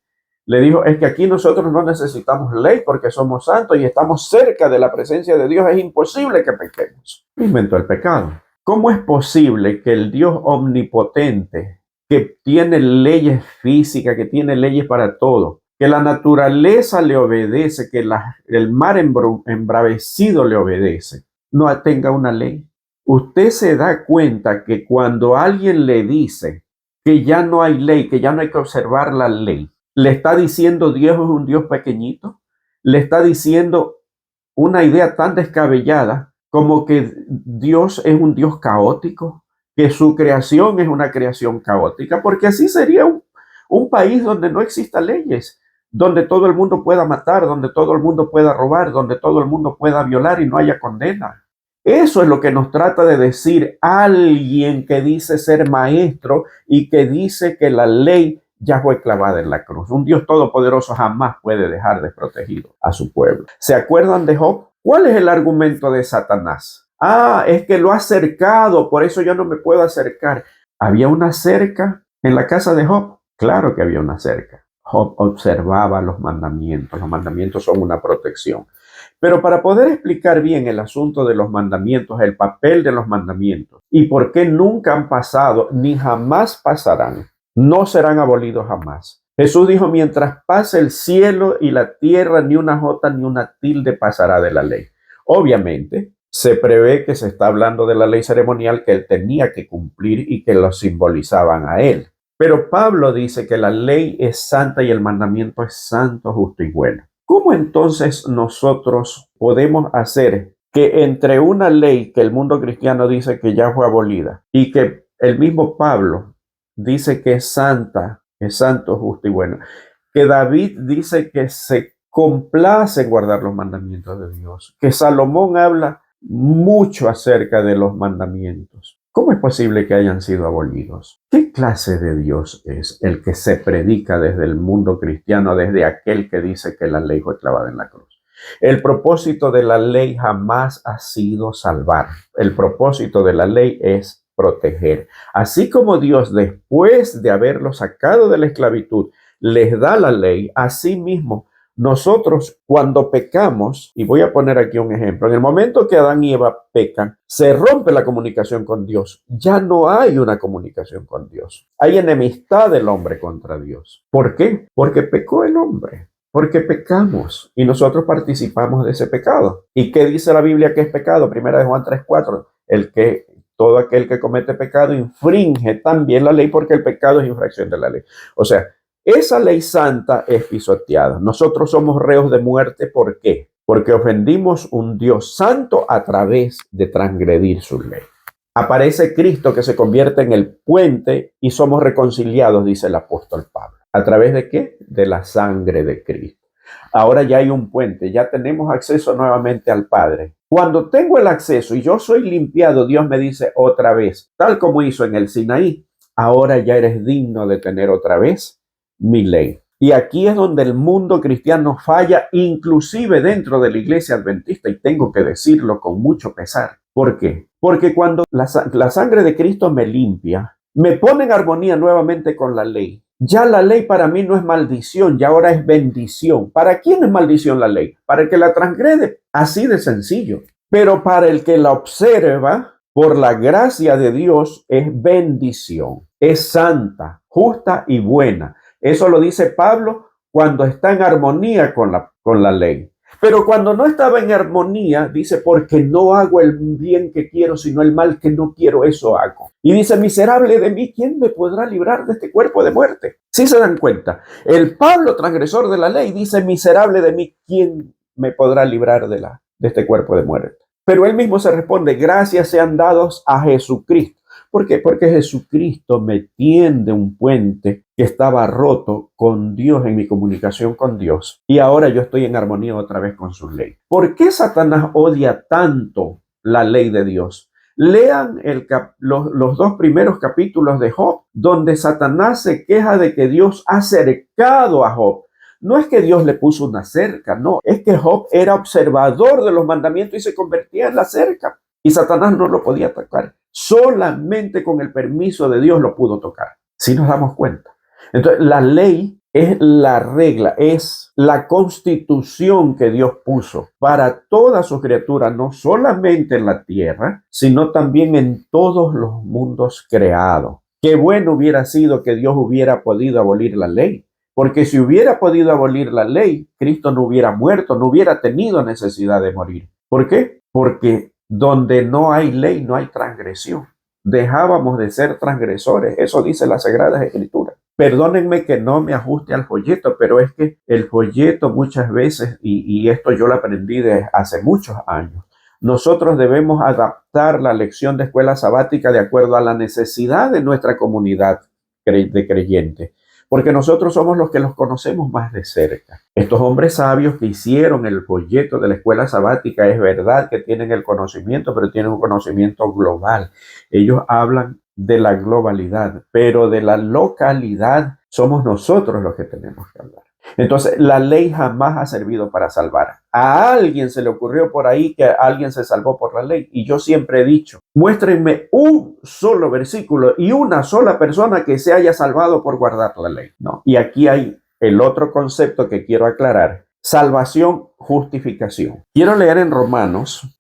Le dijo, es que aquí nosotros no necesitamos ley porque somos santos y estamos cerca de la presencia de Dios. Es imposible que pequemos. Inventó el pecado. ¿Cómo es posible que el Dios omnipotente, que tiene leyes físicas, que tiene leyes para todo, que la naturaleza le obedece, que el mar embravecido le obedece, no tenga una ley? Usted se da cuenta que cuando alguien le dice que ya no hay ley, que ya no hay que observar la ley, le está diciendo Dios es un Dios pequeñito, le está diciendo una idea tan descabellada como que Dios es un Dios caótico, que su creación es una creación caótica, porque así sería un país donde no existan leyes, donde todo el mundo pueda matar, donde todo el mundo pueda robar, donde todo el mundo pueda violar y no haya condena. Eso es lo que nos trata de decir alguien que dice ser maestro y que dice que la ley ya fue clavada en la cruz. Un Dios todopoderoso jamás puede dejar desprotegido a su pueblo. ¿Se acuerdan de Job? ¿Cuál es el argumento de Satanás? Es que lo ha cercado, por eso yo no me puedo acercar. ¿Había una cerca en la casa de Job? Claro que había una cerca. Job observaba los mandamientos. Los mandamientos son una protección. Pero para poder explicar bien el asunto de los mandamientos, el papel de los mandamientos y por qué nunca han pasado ni jamás pasarán, no serán abolidos jamás. Jesús dijo, mientras pase el cielo y la tierra, ni una jota ni una tilde pasará de la ley. Obviamente, se prevé que se está hablando de la ley ceremonial que él tenía que cumplir y que lo simbolizaban a él. Pero Pablo dice que la ley es santa y el mandamiento es santo, justo y bueno. ¿Cómo entonces nosotros podemos hacer que entre una ley que el mundo cristiano dice que ya fue abolida y que el mismo Pablo dice que es santa, es santo, justo y bueno, que David dice que se complace en guardar los mandamientos de Dios, que Salomón habla mucho acerca de los mandamientos? ¿Cómo es posible que hayan sido abolidos? ¿Qué clase de Dios es el que se predica desde el mundo cristiano, desde aquel que dice que la ley fue clavada en la cruz? El propósito de la ley jamás ha sido salvar. El propósito de la ley es proteger. Así como Dios, después de haberlo sacado de la esclavitud, les da la ley, así mismo nosotros cuando pecamos, y voy a poner aquí un ejemplo, en el momento que Adán y Eva pecan, se rompe la comunicación con Dios. Ya no hay una comunicación con Dios. Hay enemistad del hombre contra Dios. ¿Por qué? Porque pecó el hombre. Porque pecamos y nosotros participamos de ese pecado. ¿Y qué dice la Biblia que es pecado? Primera de Juan 3:4. Todo aquel que comete pecado infringe también la ley porque el pecado es infracción de la ley. O sea, esa ley santa es pisoteada. Nosotros somos reos de muerte. ¿Por qué? Porque ofendimos un Dios santo a través de transgredir su ley. Aparece Cristo que se convierte en el puente y somos reconciliados, dice el apóstol Pablo. ¿A través de qué? De la sangre de Cristo. Ahora ya hay un puente, ya tenemos acceso nuevamente al Padre. Cuando tengo el acceso y yo soy limpiado, Dios me dice otra vez, tal como hizo en el Sinaí, ahora ya eres digno de tener otra vez mi ley. Y aquí es donde el mundo cristiano falla, inclusive dentro de la iglesia adventista, y tengo que decirlo con mucho pesar. ¿Por qué? Porque cuando la sangre de Cristo me limpia, me pone en armonía nuevamente con la ley. Ya la ley para mí no es maldición, ya ahora es bendición. ¿Para quién es maldición la ley? Para el que la transgrede, así de sencillo. Pero para el que la observa, por la gracia de Dios, es bendición. Es santa, justa y buena. Eso lo dice Pablo cuando está en armonía con la ley. Pero cuando no estaba en armonía, dice, porque no hago el bien que quiero, sino el mal que no quiero, eso hago. Y dice, miserable de mí, ¿quién me podrá librar de este cuerpo de muerte? ¿Sí se dan cuenta? El Pablo, transgresor de la ley, dice, miserable de mí, ¿quién me podrá librar de este cuerpo de muerte? Pero él mismo se responde, gracias sean dados a Jesucristo. ¿Por qué? Porque Jesucristo me tiende un puente que estaba roto con Dios en mi comunicación con Dios. Y ahora yo estoy en armonía otra vez con su ley. ¿Por qué Satanás odia tanto la ley de Dios? Lean los dos primeros capítulos de Job, donde Satanás se queja de que Dios ha cercado a Job. No es que Dios le puso una cerca, no, es que Job era observador de los mandamientos y se convertía en la cerca. Y Satanás no lo podía tocar. Solamente con el permiso de Dios lo pudo tocar. Si nos damos cuenta. Entonces, la ley es la regla, es la constitución que Dios puso para todas sus criaturas, no solamente en la tierra, sino también en todos los mundos creados. Qué bueno hubiera sido que Dios hubiera podido abolir la ley. Porque si hubiera podido abolir la ley, Cristo no hubiera muerto, no hubiera tenido necesidad de morir. ¿Por qué? Porque donde no hay ley, no hay transgresión. Dejábamos de ser transgresores. Eso dice la Sagrada Escritura. Perdónenme que no me ajuste al folleto, pero es que el folleto muchas veces, y esto yo lo aprendí de hace muchos años, nosotros debemos adaptar la lección de escuela sabática de acuerdo a la necesidad de nuestra comunidad de creyentes. Porque nosotros somos los que los conocemos más de cerca. Estos hombres sabios que hicieron el folleto de la escuela sabática, es verdad que tienen el conocimiento, pero tienen un conocimiento global. Ellos hablan de la globalidad, pero de la localidad somos nosotros los que tenemos que hablar. Entonces, la ley jamás ha servido para salvar. A alguien se le ocurrió por ahí que alguien se salvó por la ley. Y yo siempre he dicho, muéstrenme un solo versículo y una sola persona que se haya salvado por guardar la ley. No. Y aquí hay el otro concepto que quiero aclarar. Salvación, justificación. Quiero leer en Romanos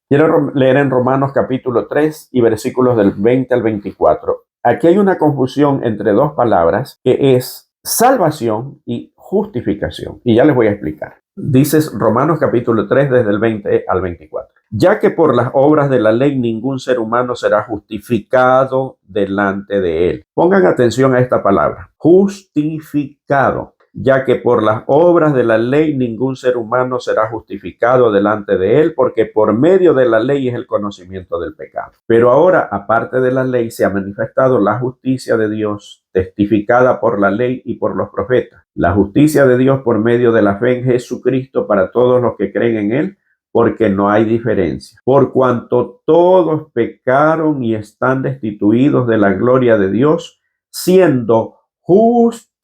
capítulo 3 y versículos del 20 al 24. Aquí hay una confusión entre dos palabras que es salvación y justificación. Y ya les voy a explicar. Dice Romanos capítulo 3 desde el 20 al 24. Ya que por las obras de la ley ningún ser humano será justificado delante de él. Pongan atención a esta palabra. Justificado. Ya que por las obras de la ley ningún ser humano será justificado delante de él, porque por medio de la ley es el conocimiento del pecado. Pero ahora, aparte de la ley, se ha manifestado la justicia de Dios, testificada por la ley y por los profetas. La justicia de Dios por medio de la fe en Jesucristo para todos los que creen en él, porque no hay diferencia. Por cuanto todos pecaron y están destituidos de la gloria de Dios, siendo justificados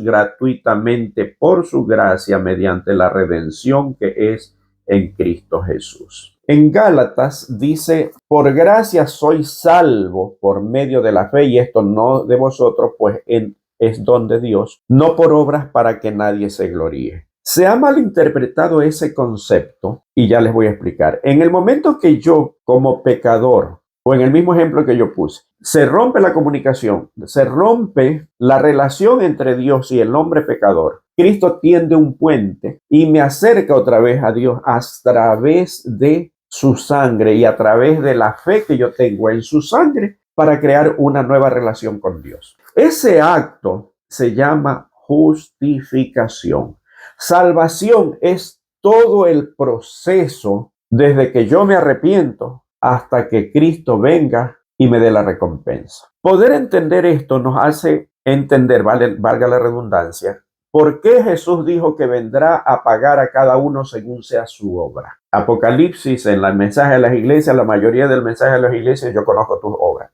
gratuitamente por su gracia mediante la redención que es en Cristo Jesús. En Gálatas dice, por gracia soy salvo por medio de la fe, y esto no de vosotros, pues es don de Dios, no por obras para que nadie se gloríe. Se ha malinterpretado ese concepto y ya les voy a explicar. En el momento que yo, como pecador, o en el mismo ejemplo que yo puse, se rompe la comunicación, se rompe la relación entre Dios y el hombre pecador. Cristo tiende un puente y me acerca otra vez a Dios a través de su sangre y a través de la fe que yo tengo en su sangre para crear una nueva relación con Dios. Ese acto se llama justificación. Salvación es todo el proceso desde que yo me arrepiento hasta que Cristo venga y me dé la recompensa. Poder entender esto nos hace entender, valga la redundancia, por qué Jesús dijo que vendrá a pagar a cada uno según sea su obra. Apocalipsis, en el mensaje a las iglesias, la mayoría del mensaje a las iglesias, yo conozco tus obras.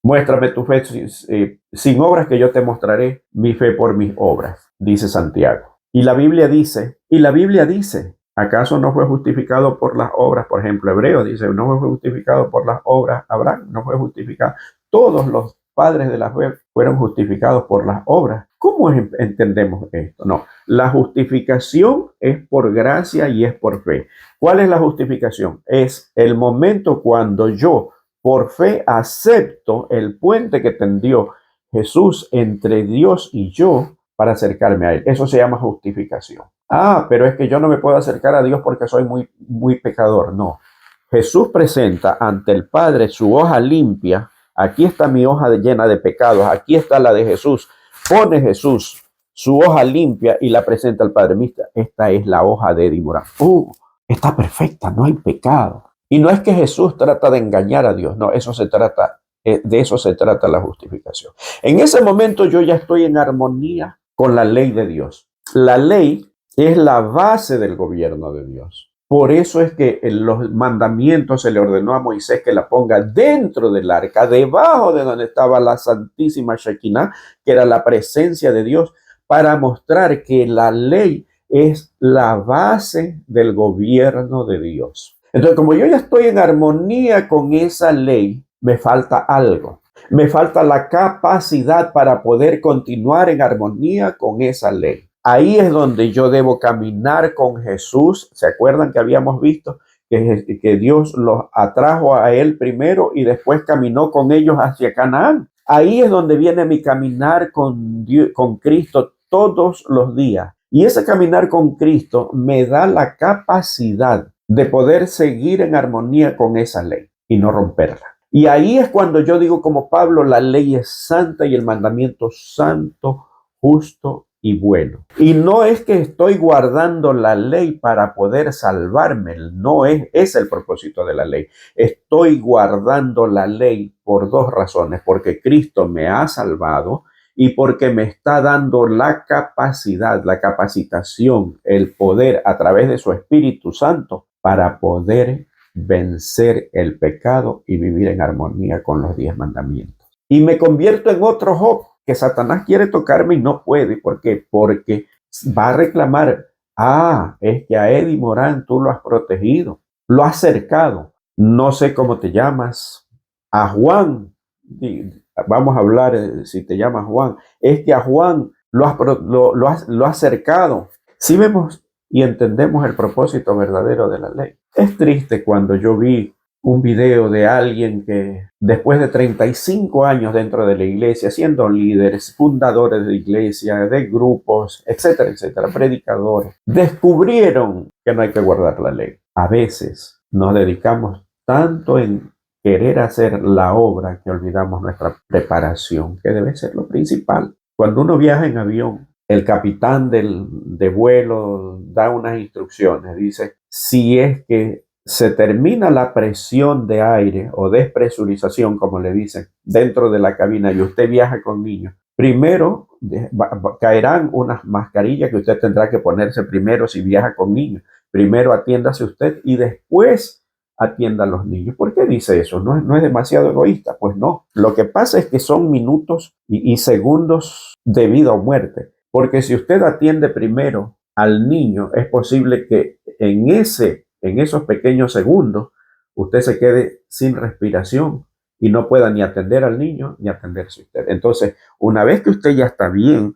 Muéstrame tu fe sin obras que yo te mostraré mi fe por mis obras, dice Santiago. Y la Biblia dice, ¿acaso no fue justificado por las obras? Por ejemplo, Hebreos dice, no fue justificado por las obras Abraham, no fue justificado. Todos los padres de la fe fueron justificados por las obras. ¿Cómo entendemos esto? No, la justificación es por gracia y es por fe. ¿Cuál es la justificación? Es el momento cuando yo, por fe, acepto el puente que tendió Jesús entre Dios y yo para acercarme a él. Eso se llama justificación. Pero es que yo no me puedo acercar a Dios porque soy muy pecador. No. Jesús presenta ante el Padre su hoja limpia. Aquí está mi hoja llena de pecados. Aquí está la de Jesús. Pone Jesús su hoja limpia y la presenta al Padre. Mira, esta es la hoja de Eddie Morán. Está perfecta, no hay pecado. Y no es que Jesús trata de engañar a Dios, no, de eso se trata la justificación. En ese momento yo ya estoy en armonía con la ley de Dios. La ley es la base del gobierno de Dios. Por eso es que en los mandamientos se le ordenó a Moisés que la ponga dentro del arca, debajo de donde estaba la santísima Shekinah, que era la presencia de Dios, para mostrar que la ley es la base del gobierno de Dios. Entonces, como yo ya estoy en armonía con esa ley, me falta algo. Me falta la capacidad para poder continuar en armonía con esa ley. Ahí es donde yo debo caminar con Jesús. ¿Se acuerdan que habíamos visto que Dios los atrajo a él primero y después caminó con ellos hacia Canaán? Ahí es donde viene mi caminar con Dios, con Cristo todos los días. Y ese caminar con Cristo me da la capacidad de poder seguir en armonía con esa ley y no romperla. Y ahí es cuando yo digo como Pablo, la ley es santa y el mandamiento santo, justo y bueno. Y no es que estoy guardando la ley para poder salvarme, no es ese el propósito de la ley. Estoy guardando la ley por dos razones, porque Cristo me ha salvado y porque me está dando la capacidad, la capacitación, el poder a través de su Espíritu Santo para poder vencer el pecado y vivir en armonía con los 10 mandamientos. Y me convierto en otro Job, que Satanás quiere tocarme y no puede. ¿Por qué? Porque va a reclamar, es que a Eddie Morán tú lo has protegido, lo has cercado. No sé cómo te llamas. A Juan, vamos a hablar si te llamas Juan, es que a Juan lo has cercado. Si vemos y entendemos el propósito verdadero de la ley. Es triste cuando yo vi un video de alguien que después de 35 años dentro de la iglesia, siendo líderes, fundadores de iglesia, de grupos, etcétera, etcétera, predicadores, descubrieron que no hay que guardar la ley. A veces nos dedicamos tanto en querer hacer la obra que olvidamos nuestra preparación, que debe ser lo principal. Cuando uno viaja en avión, el capitán de vuelo da unas instrucciones. Dice, si es que se termina la presión de aire o despresurización, como le dicen, dentro de la cabina y usted viaja con niños, primero caerán unas mascarillas que usted tendrá que ponerse primero si viaja con niños. Primero atiéndase usted y después atienda a los niños. ¿Por qué dice eso? ¿No es demasiado egoísta? Pues no. Lo que pasa es que son minutos y segundos de vida o muerte. Porque si usted atiende primero al niño, es posible que en esos pequeños segundos usted se quede sin respiración y no pueda ni atender al niño ni atenderse usted. Entonces, una vez que usted ya está bien,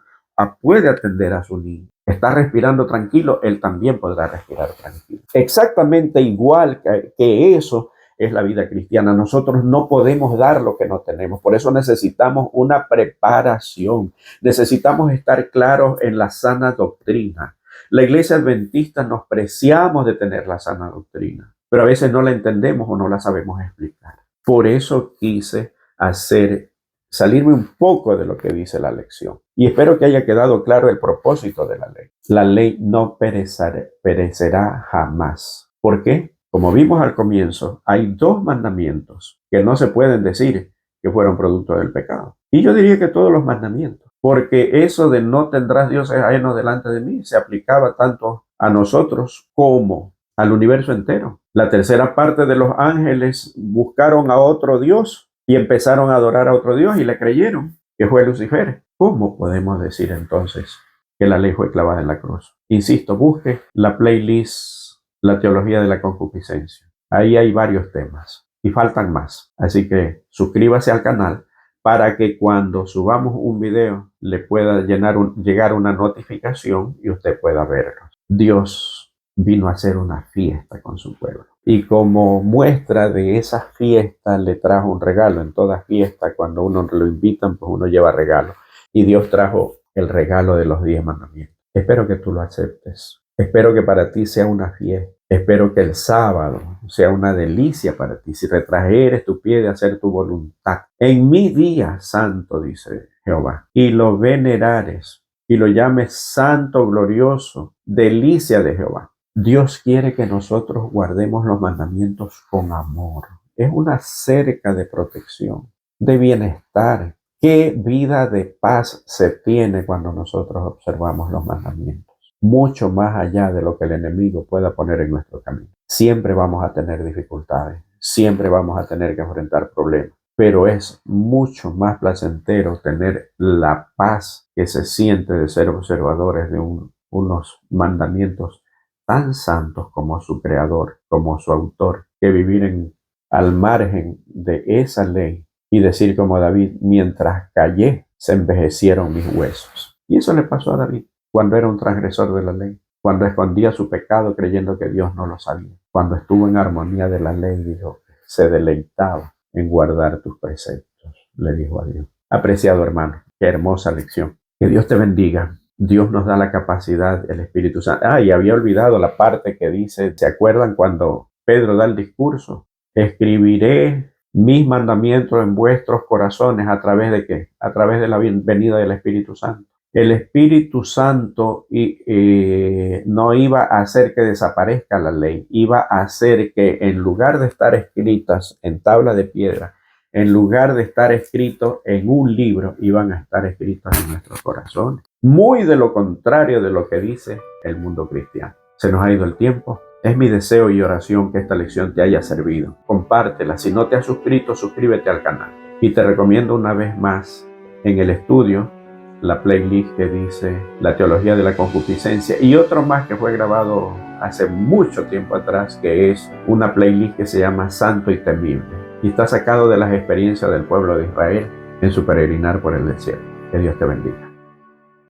puede atender a su niño, está respirando tranquilo, él también podrá respirar tranquilo. Exactamente igual que eso es la vida cristiana. Nosotros no podemos dar lo que no tenemos. Por eso necesitamos una preparación. Necesitamos estar claros en la sana doctrina. La iglesia adventista nos preciamos de tener la sana doctrina, pero a veces no la entendemos o no la sabemos explicar. Por eso quise salirme un poco de lo que dice la lección. Y espero que haya quedado claro el propósito de la ley. La ley no perecerá jamás. ¿Por qué? Como vimos al comienzo, hay 2 mandamientos que no se pueden decir que fueron producto del pecado. Y yo diría que todos los mandamientos, porque eso de no tendrás dioses ajenos delante de mí se aplicaba tanto a nosotros como al universo entero. La tercera parte de los ángeles buscaron a otro Dios y empezaron a adorar a otro Dios y le creyeron, que fue Lucifer. ¿Cómo podemos decir entonces que la ley fue clavada en la cruz? Insisto, busque la playlist La teología de la concupiscencia. Ahí hay varios temas y faltan más. Así que suscríbase al canal para que cuando subamos un video le pueda llegar una notificación y usted pueda verlo. Dios vino a hacer una fiesta con su pueblo. Y como muestra de esa fiesta le trajo un regalo. En toda fiesta, cuando uno lo invitan, pues uno lleva regalo. Y Dios trajo el regalo de los 10 mandamientos. Espero que tú lo aceptes. Espero que para ti sea una fiesta. Espero que el sábado sea una delicia para ti. Si retrajeres tu pie de hacer tu voluntad. En mi día santo, dice Jehová, y lo venerares, y lo llames santo, glorioso, delicia de Jehová. Dios quiere que nosotros guardemos los mandamientos con amor. Es una cerca de protección, de bienestar. ¿Qué vida de paz se tiene cuando nosotros observamos los mandamientos? Mucho más allá de lo que el enemigo pueda poner en nuestro camino. Siempre vamos a tener dificultades, siempre vamos a tener que enfrentar problemas, pero es mucho más placentero tener la paz que se siente de ser observadores de unos mandamientos tan santos como su creador, como su autor, que vivir al margen de esa ley y decir como David: mientras callé, se envejecieron mis huesos. Y eso le pasó a David cuando era un transgresor de la ley, cuando escondía su pecado creyendo que Dios no lo sabía, cuando estuvo en armonía de la ley, dijo, se deleitaba en guardar tus preceptos, le dijo a Dios. Apreciado hermano, qué hermosa lección. Que Dios te bendiga. Dios nos da la capacidad, el Espíritu Santo. Y había olvidado la parte que dice, ¿se acuerdan cuando Pedro da el discurso? Escribiré mis mandamientos en vuestros corazones. ¿A través de qué? A través de la venida del Espíritu Santo. El Espíritu Santo no iba a hacer que desaparezca la ley, iba a hacer que en lugar de estar escritas en tabla de piedra, en lugar de estar escritos en un libro, iban a estar escritos en nuestros corazones. Muy de lo contrario de lo que dice el mundo cristiano. Se nos ha ido el tiempo. Es mi deseo y oración que esta lección te haya servido. Compártela. Si no te has suscrito, suscríbete al canal. Y te recomiendo una vez más en el estudio la playlist que dice la teología de la concupiscencia y otro más que fue grabado hace mucho tiempo atrás, que es una playlist que se llama Santo y Temible y está sacado de las experiencias del pueblo de Israel en su peregrinar por el desierto. Que Dios te bendiga.